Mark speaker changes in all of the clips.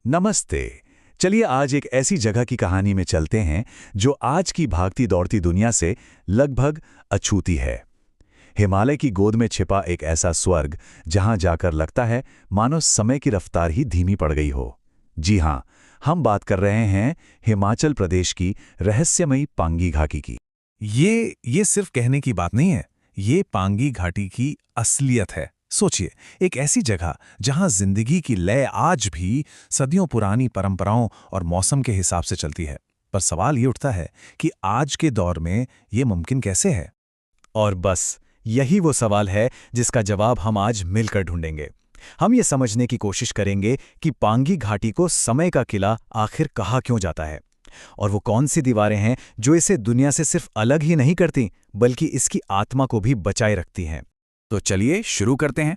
Speaker 1: नमस्ते। चलिए आज एक ऐसी जगह की कहानी में चलते हैं जो आज की भागती दौड़ती दुनिया से लगभग अछूती है। हिमालय की गोद में छिपा एक ऐसा स्वर्ग जहां जाकर लगता है मानो समय की रफ्तार ही धीमी पड़ गई हो। जी हां, हम बात कर रहे हैं हिमाचल प्रदेश की रहस्यमयी पांगी घाटी की।
Speaker 2: ये सिर्फ कहने की बात नहीं है। ये पांगी घाटी की असलियत है। सोचिए, एक ऐसी जगह जहां जिंदगी की लय आज भी सदियों पुरानी परंपराओं और मौसम के हिसाब से चलती है। पर सवाल ये उठता है कि आज के दौर में ये मुमकिन कैसे है।
Speaker 3: और बस यही वो सवाल है जिसका जवाब हम आज मिलकर ढूंढेंगे। हम ये समझने की कोशिश करेंगे कि पांगी घाटी को समय का किला आखिर कहा क्यों जाता है, और वो कौन सी दीवारें हैं जो इसे दुनिया से सिर्फ अलग ही नहीं करती बल्कि इसकी आत्मा को भी बचाए रखती हैं।
Speaker 2: तो चलिए शुरू करते हैं।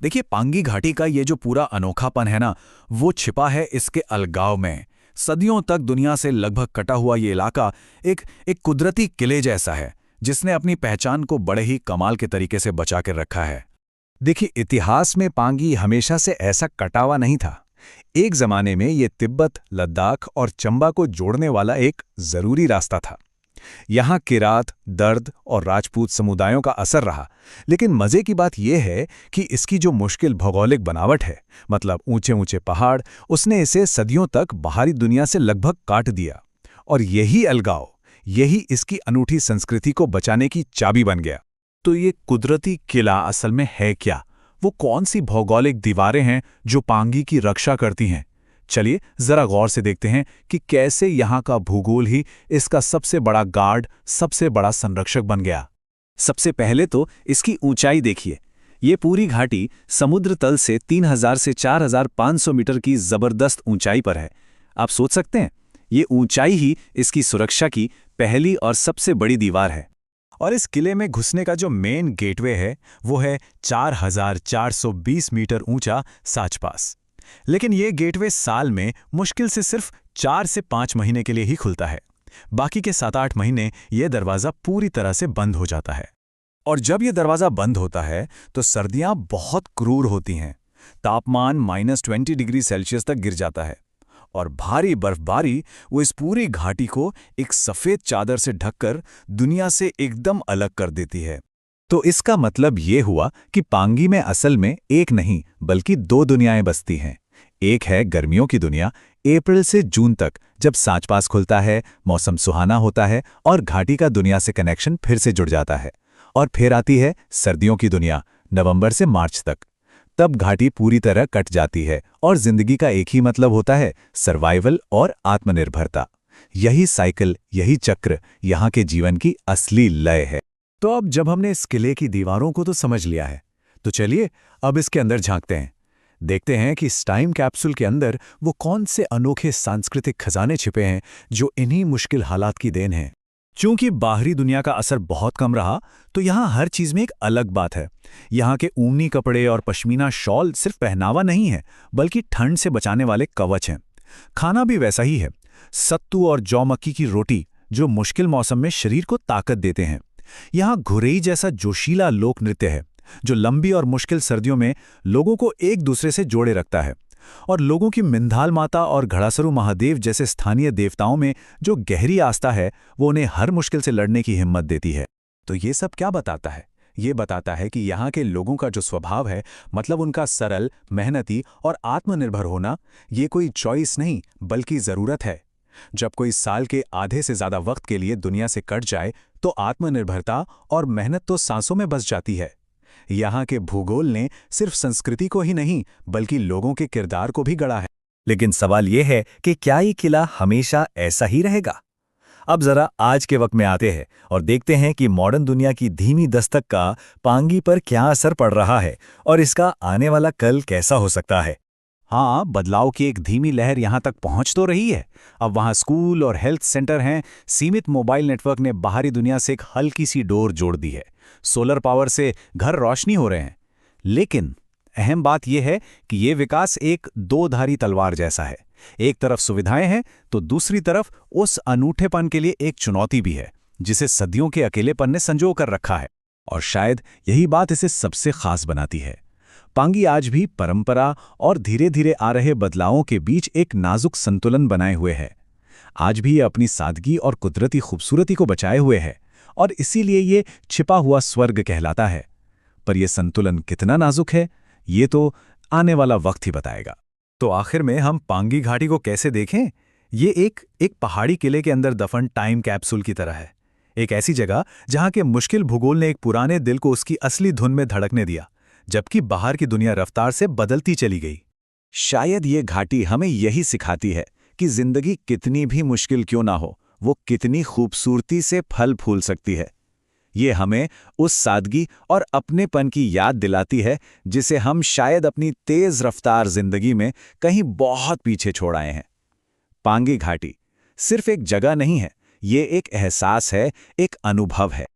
Speaker 2: देखिए, पांगी घाटी का ये जो पूरा अनोखापन है ना, वो छिपा है इसके अलगाव में। सदियों तक दुनिया से लगभग कटा हुआ ये इलाका एक कुदरती किले जैसा है, जिसने अपनी पहचान को बड़े ही कमाल के तरीके से बचा कर रखा है।
Speaker 3: देखिए, इतिहास में पांगी हमेशा से ऐसा कटा हुआ नहीं था। एक जमाने में ये तिब्बत, लद्दाख और चंबा को जोड़ने वाला एक जरूरी रास्ता था। यहाँ किरात, दर्द और राजपूत समुदायों का असर रहा। लेकिन मजे की बात यह है कि इसकी जो मुश्किल भौगोलिक बनावट है, मतलब ऊंचे ऊंचे पहाड़, उसने इसे सदियों तक बाहरी दुनिया से लगभग काट दिया। और यही अलगाव, यही इसकी अनूठी संस्कृति को बचाने की चाबी बन गया।
Speaker 2: तो ये कुदरती किला असल में है क्या? वो कौन सी भौगोलिक दीवारें हैं जो पांगी की रक्षा करती हैं? चलिए जरा गौर से देखते हैं कि कैसे यहाँ का भूगोल ही इसका सबसे बड़ा गार्ड, सबसे बड़ा संरक्षक बन गया।
Speaker 3: सबसे पहले तो इसकी ऊंचाई देखिए। ये पूरी घाटी समुद्र तल से 3000 से 4500 मीटर की जबरदस्त ऊंचाई पर है। आप सोच सकते हैं, ये ऊंचाई ही इसकी सुरक्षा की पहली और सबसे बड़ी दीवार है। और इस किले में घुसने का जो मेन गेटवे है, वो है 4420 मीटर ऊंचा साच पास। लेकिन ये गेटवे साल में मुश्किल से सिर्फ 4 से 5 महीने के लिए ही खुलता है। बाकी के 7-8 महीने ये दरवाज़ा पूरी तरह से बंद हो जाता है। और जब ये दरवाज़ा बंद होता है तो सर्दियां बहुत क्रूर होती हैं। तापमान -20 डिग्री सेल्सियस तक गिर जाता है और भारी बर्फबारी वो इस पूरी घाटी को एक सफ़ेद चादर से ढककर दुनिया से एकदम अलग कर देती है। तो इसका मतलब ये हुआ कि पांगी में असल में एक नहीं बल्कि 2 दुनियाएं बसती हैं। एक है गर्मियों की दुनिया, अप्रैल से जून तक, जब सांच पास खुलता है, मौसम सुहाना होता है और घाटी का दुनिया से कनेक्शन फिर से जुड़ जाता है। और फिर आती है सर्दियों की दुनिया, नवंबर से मार्च तक। तब घाटी पूरी तरह कट जाती है और जिंदगी का एक ही मतलब होता है, सर्वाइवल और आत्मनिर्भरता। यही साइकिल, यही चक्र यहाँ के जीवन की असली लय है। तो अब जब हमने इस किले की दीवारों को तो समझ लिया है, तो चलिए अब इसके अंदर झांकते हैं। देखते हैं कि इस टाइम कैप्सूल के अंदर वो कौन से अनोखे सांस्कृतिक खजाने छिपे हैं जो इन्हीं मुश्किल हालात की देन हैं। चूंकि बाहरी दुनिया का असर बहुत कम रहा, तो यहाँ हर चीज में एक अलग बात है। यहाँ के ऊनी कपड़े और पश्मीना शॉल सिर्फ पहनावा नहीं है, बल्कि ठंड से बचाने वाले कवच हैं। खाना भी वैसा ही है, सत्तू और जौ मक्की की रोटी, जो मुश्किल मौसम में शरीर को ताकत देते हैं। यहाँ घुरेई जैसा जोशीला लोक नृत्य है, जो लंबी और मुश्किल सर्दियों में लोगों को एक दूसरे से जोड़े रखता है। और लोगों की मिंधाल माता और घड़ासरू महादेव जैसे स्थानीय देवताओं में जो गहरी आस्था है, वो उन्हें हर मुश्किल से लड़ने की हिम्मत देती है। तो ये सब क्या बताता है? ये बताता है कि यहाँ के लोगों का जो स्वभाव है, मतलब उनका सरल, मेहनती और आत्मनिर्भर होना, ये कोई चॉइस नहीं बल्कि ज़रूरत है। जब कोई साल के आधे से ज़्यादा वक्त के लिए दुनिया से कट जाए, तो आत्मनिर्भरता और मेहनत तो सांसों में बस जाती है। यहाँ के भूगोल ने सिर्फ संस्कृति को ही नहीं बल्कि लोगों के किरदार को भी गढ़ा है। लेकिन सवाल यह है कि क्या ये किला हमेशा ऐसा ही रहेगा? अब जरा आज के वक्त में आते हैं और देखते हैं कि मॉडर्न दुनिया की धीमी दस्तक का पांगी पर क्या असर पड़ रहा है और इसका आने वाला कल कैसा हो सकता है। हाँ, बदलाव की एक धीमी लहर यहाँ तक पहुँच तो रही है। अब वहाँ स्कूल और हेल्थ सेंटर हैं, सीमित मोबाइल नेटवर्क ने बाहरी दुनिया से एक हल्की सी डोर जोड़ दी है, सोलर पावर से घर रोशनी हो रहे हैं। लेकिन अहम बात यह है कि ये विकास एक दो-धारी तलवार जैसा है। एक तरफ सुविधाएं हैं तो दूसरी तरफ उस अनूठेपन के लिए एक चुनौती भी है, जिसे सदियों के अकेलेपन ने संजो कर रखा है। और शायद यही बात इसे सबसे खास बनाती है। पांगी आज भी परंपरा और धीरे धीरे आ रहे बदलावों के बीच एक नाजुक संतुलन बनाए हुए है। आज भी ये अपनी सादगी और कुदरती खूबसूरती को बचाए हुए है और इसीलिए ये छिपा हुआ स्वर्ग कहलाता है। पर यह संतुलन कितना नाजुक है, ये तो आने वाला वक्त ही बताएगा।
Speaker 2: तो आखिर में हम पांगी घाटी को कैसे देखें? ये एक पहाड़ी किले के अंदर दफन टाइम कैप्सूल की तरह है। एक ऐसी जगह जहां के मुश्किल भूगोल ने एक पुराने दिल को उसकी असली धुन में धड़कने दिया, जबकि बाहर की दुनिया रफ्तार से बदलती चली गई।
Speaker 3: शायद ये घाटी हमें यही सिखाती है कि जिंदगी कितनी भी मुश्किल क्यों ना हो, वो कितनी खूबसूरती से फल फूल सकती है। ये हमें उस सादगी और अपनेपन की याद दिलाती है जिसे हम शायद अपनी तेज रफ्तार जिंदगी में कहीं बहुत पीछे छोड़ आए हैं। पांगी घाटी सिर्फ एक जगह नहीं है, ये एक एहसास है, एक अनुभव है।